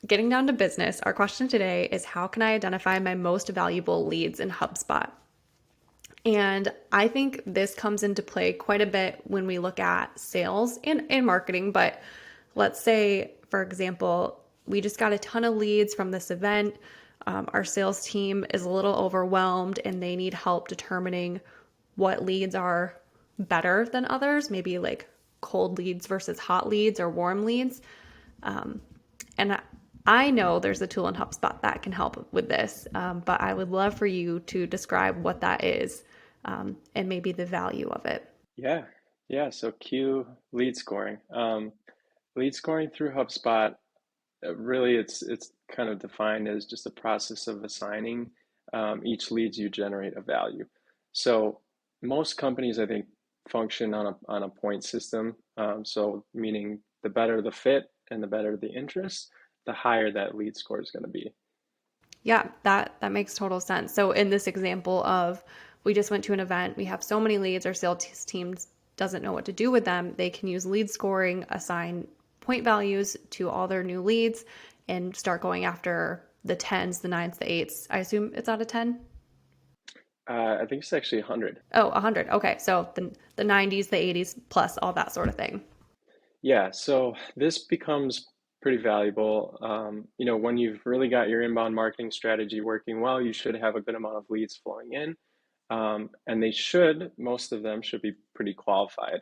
getting down to business, our question today is how can I identify my most valuable leads in HubSpot? And I think this comes into play quite a bit when we look at sales and marketing. But let's say, for example, we just got a ton of leads from this event. Our sales team is a little overwhelmed and they need help determining what leads are better than others, maybe like cold leads versus hot leads or warm leads. And I know there's a tool in HubSpot that can help with this, but I would love for you to describe what that is and maybe the value of it. Yeah, yeah. So Q lead scoring. Lead scoring through HubSpot, really it's kind of defined as just a process of assigning each leads you generate a value. So most companies, I think, function on a point system. So meaning the better the fit and the better the interest, the higher that lead score is going to be. Yeah, that makes total sense. So in this example of we just went to an event, we have so many leads, our sales team doesn't know what to do with them. They can use lead scoring, assign point values to all their new leads, and start going after the tens, the nines, the eights. I assume it's out of 10. I think it's actually 100. Oh, 100. Okay. So the 90s, the 80s, plus all that sort of thing. Yeah, so this becomes pretty valuable. When you've really got your inbound marketing strategy working well, you should have a good amount of leads flowing in. And most of them should be pretty qualified.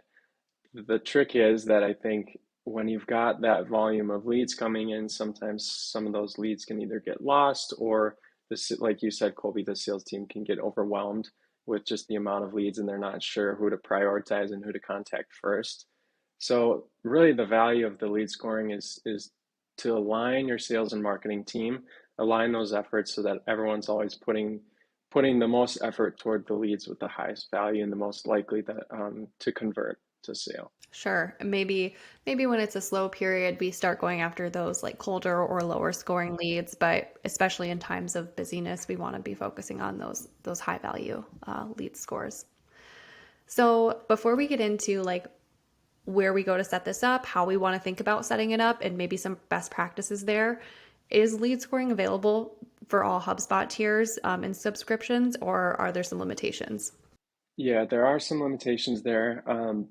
The trick is that I think when you've got that volume of leads coming in, sometimes some of those leads can either get lost or this, like you said, Colby, the sales team can get overwhelmed with just the amount of leads and they're not sure who to prioritize and who to contact first. So really the value of the lead scoring is to align your sales and marketing team, align those efforts so that everyone's always putting the most effort toward the leads with the highest value and the most likely to convert to sale. Sure. Maybe when it's a slow period, we start going after those like colder or lower scoring leads, but especially in times of busyness, we want to be focusing on those high value lead scores. So before we get into like where we go to set this up, how we want to think about setting it up, and maybe some best practices there, is lead scoring available for all HubSpot tiers and subscriptions, or are there some limitations? Yeah, there are some limitations there.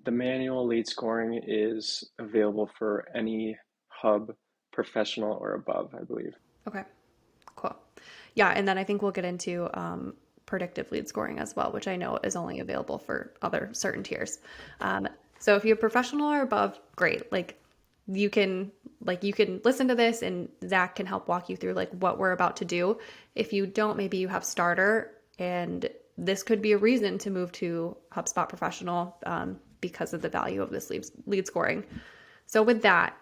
The manual lead scoring is available for any hub professional or above, I believe. Okay, cool. Yeah, and then I think we'll get into predictive lead scoring as well, which I know is only available for other certain tiers. Um, so if you're professional or above, great. You can listen to this, and Zach can help walk you through like what we're about to do. If you don't, maybe you have starter, and this could be a reason to move to HubSpot Professional because of the value of this lead scoring. So with that,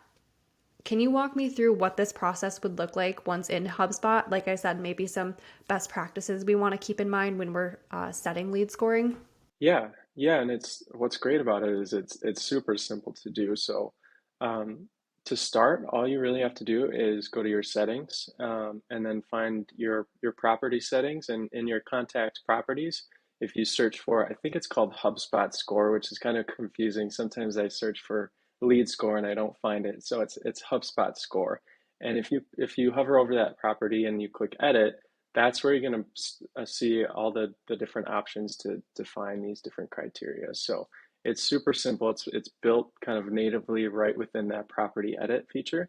can you walk me through what this process would look like once in HubSpot? Like I said, maybe some best practices we want to keep in mind when we're setting lead scoring. Yeah, yeah, and it's what's great about it is it's super simple to do. So, um, to start, all you really have to do is go to your settings, and then find your property settings, and in your contact properties, if you search for, I think it's called HubSpot Score, which is kind of confusing. Sometimes I search for lead score and I don't find it, so it's HubSpot Score. And if you hover over that property and you click Edit, that's where you're going to see all the different options to define these different criteria. So it's super simple. It's built kind of natively right within that property edit feature.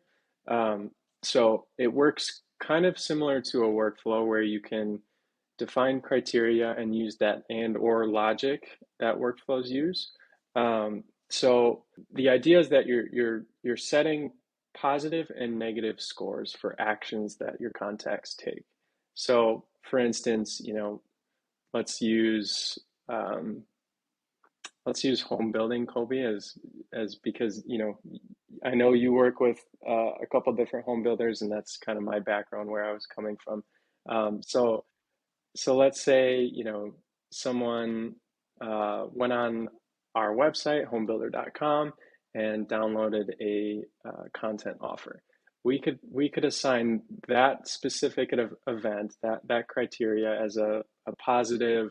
So it works kind of similar to a workflow where you can define criteria and use that and or logic that workflows use. So the idea is that you're setting positive and negative scores for actions that your contacts take. So, for instance, let's use um, let's use home building, Kobe, as because I know you work with a couple different home builders, and that's kind of my background where I was coming from. So let's say someone went on our website, homebuilder.com, and downloaded a content offer. We could assign that specific event, that criteria as a positive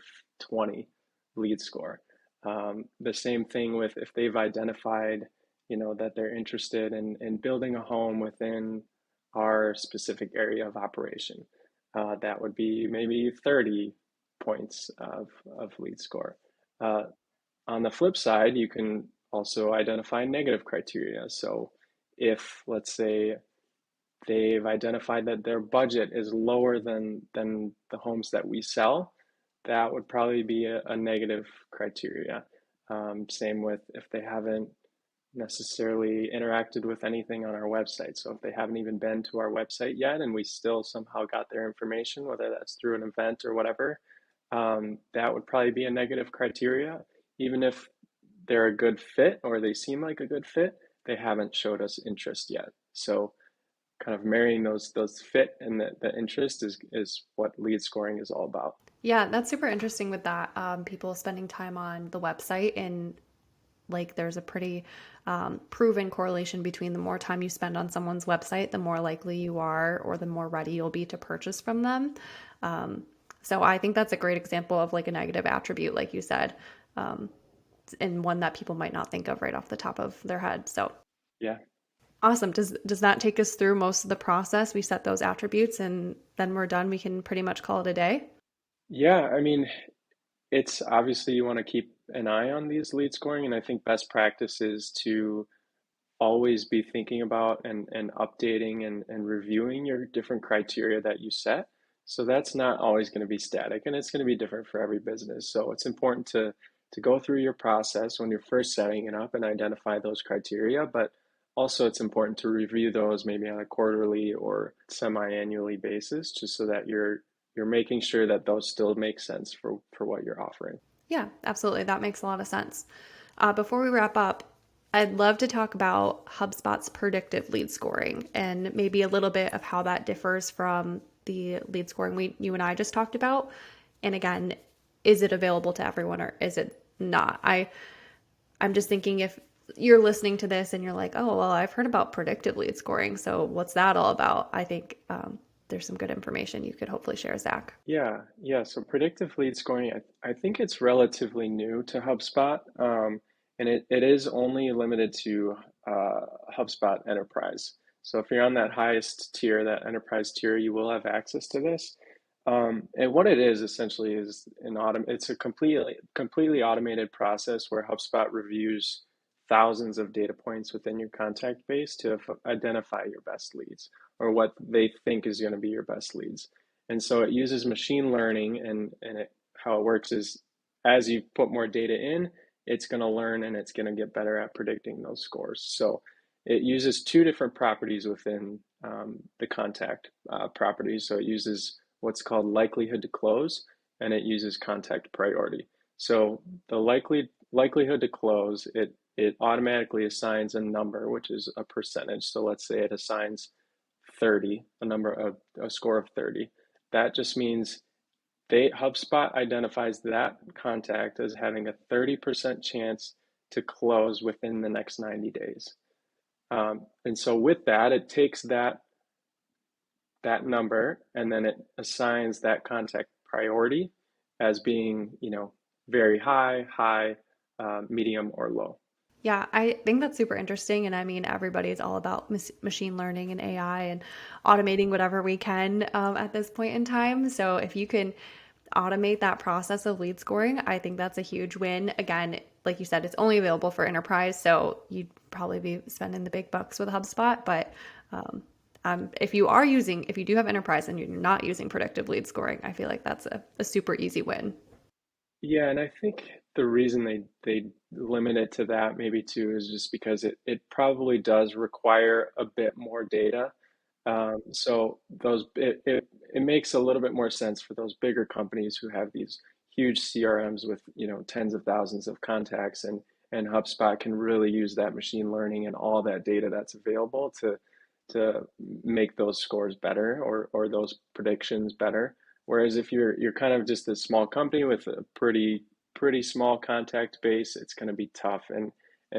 20 lead score. The same thing with if they've identified, that they're interested in building a home within our specific area of operation. That would be maybe 30 points of lead score. Uh, on the flip side, you can also identify negative criteria. So if, let's say, they've identified that their budget is lower than the homes that we sell, that would probably be a negative criteria. Same with if they haven't necessarily interacted with anything on our website. So if they haven't even been to our website yet and we still somehow got their information, whether that's through an event or whatever, that would probably be a negative criteria. Even if they're a good fit or they seem like a good fit, they haven't showed us interest yet. So kind of marrying those fit and the interest is what lead scoring is all about. Yeah, that's super interesting with that. People spending time on the website, and like there's a pretty proven correlation between the more time you spend on someone's website, the more likely you are or the more ready you'll be to purchase from them. So I think that's a great example of like a negative attribute, like you said, and one that people might not think of right off the top of their head. So Yeah. awesome. Does that take us through most of the process? We set those attributes and then we're done. We can pretty much call it a day. Yeah, I mean, it's obviously you want to keep an eye on these lead scoring, and I think best practice is to always be thinking about and updating and reviewing your different criteria that you set. So that's not always going to be static and it's going to be different for every business. So it's important to go through your process when you're first setting it up and identify those criteria, but also it's important to review those maybe on a quarterly or semi-annually basis just so that you're making sure that those still make sense for what you're offering. Yeah, absolutely. That makes a lot of sense. Before we wrap up, I'd love to talk about HubSpot's predictive lead scoring and maybe a little bit of how that differs from the lead scoring you and I just talked about. And again, is it available to everyone or is it not? I'm just thinking if you're listening to this and you're like, oh, well, I've heard about predictive lead scoring. So what's that all about? I think there's some good information you could hopefully share, Zach. Yeah. So predictive lead scoring, I think it's relatively new to HubSpot, and it is only limited to HubSpot Enterprise. So if you're on that highest tier, that enterprise tier, you will have access to this. And what it is essentially is it's a completely automated process where HubSpot reviews thousands of data points within your contact base to identify your best leads or what they think is going to be your best leads. And so it uses machine learning how it works is as you put more data in, it's going to learn and it's going to get better at predicting those scores. So it uses two different properties within the contact properties. So it uses what's called likelihood to close and it uses contact priority. So the likelihood to close, it automatically assigns a number, which is a percentage. So let's say it assigns 30, a score of 30. That just means HubSpot identifies that contact as having a 30% chance to close within the next 90 days. And so with that, it takes that number and then it assigns that contact priority as being, very high, medium, or low. Yeah, I think that's super interesting. And I mean, everybody's all about machine learning and AI and automating whatever we can at this point in time. So if you can automate that process of lead scoring, I think that's a huge win. Again, like you said, it's only available for enterprise. So you'd probably be spending the big bucks with HubSpot. But if you do have enterprise and you're not using predictive lead scoring, I feel like that's a super easy win. Yeah, and I think the reason they limit it to that maybe too is just because it probably does require a bit more data. So it makes a little bit more sense for those bigger companies who have these huge CRMs with, tens of thousands of contacts and HubSpot can really use that machine learning and all that data that's available to make those scores better or those predictions better. Whereas if you're kind of just a small company with a pretty small contact base, it's going to be tough and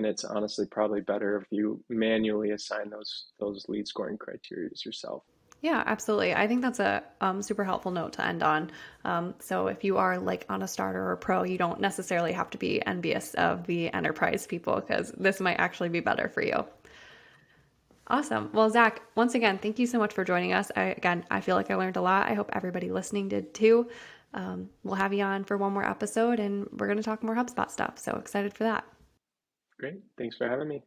it's honestly probably better if you manually assign those lead scoring criteria yourself. Yeah, absolutely. I think that's a super helpful note to end on. So if you are like on a starter or pro, you don't necessarily have to be envious of the enterprise people because this might actually be better for you. Awesome. Well, Zach, once again, thank you so much for joining us. I feel like I learned a lot. I hope everybody listening did too. We'll have you on for one more episode and we're going to talk more HubSpot stuff. So excited for that. Great. Thanks for having me.